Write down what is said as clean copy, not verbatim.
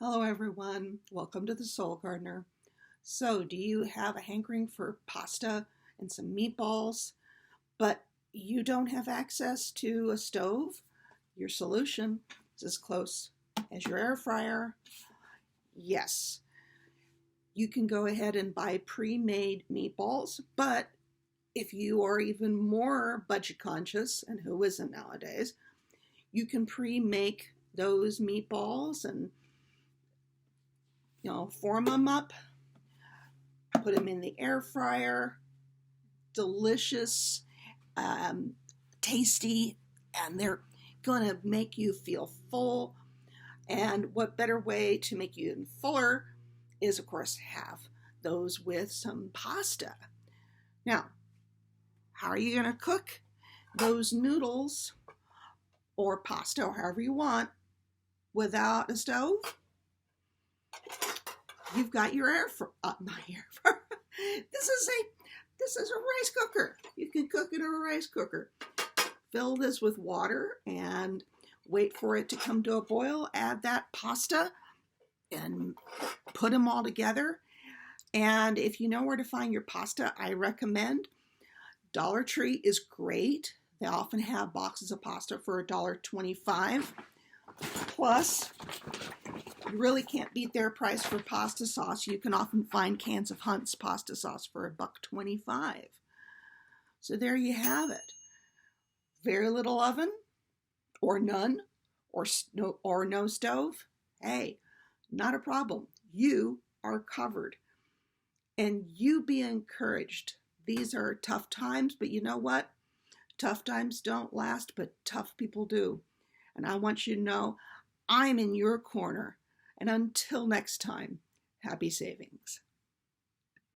Hello everyone, welcome to the Soul Gardener. So, do you have a hankering for pasta and some meatballs, but you don't have access to a stove? Your solution is as close as your air fryer. Yes, you can go ahead and buy pre-made meatballs, but if you are even more budget conscious, and who isn't nowadays, you can pre-make those meatballs and form them up, put them in the air fryer. Delicious, tasty, and they're going to make you feel full. And what better way to make you even fuller is, of course, have those with some pasta. Now, how are you going to cook those noodles or pasta, or however you want, without a stove? You've got your not air fryer. This is a rice cooker. You can cook it in a rice cooker. Fill this with water and wait for it to come to a boil. Add that pasta and put them all together. And if you know where to find your pasta, I recommend Dollar Tree is great. They often have boxes of pasta for $1.25. Plus, you really can't beat their price for pasta sauce. You can often find cans of Hunt's pasta sauce for $1.25. So there you have it. Very little oven, or none, or no stove. Hey, not a problem. You are covered. And you be encouraged. These are tough times, but you know what? Tough times don't last, but tough people do. And I want you to know I'm in your corner. And until next time, happy savings.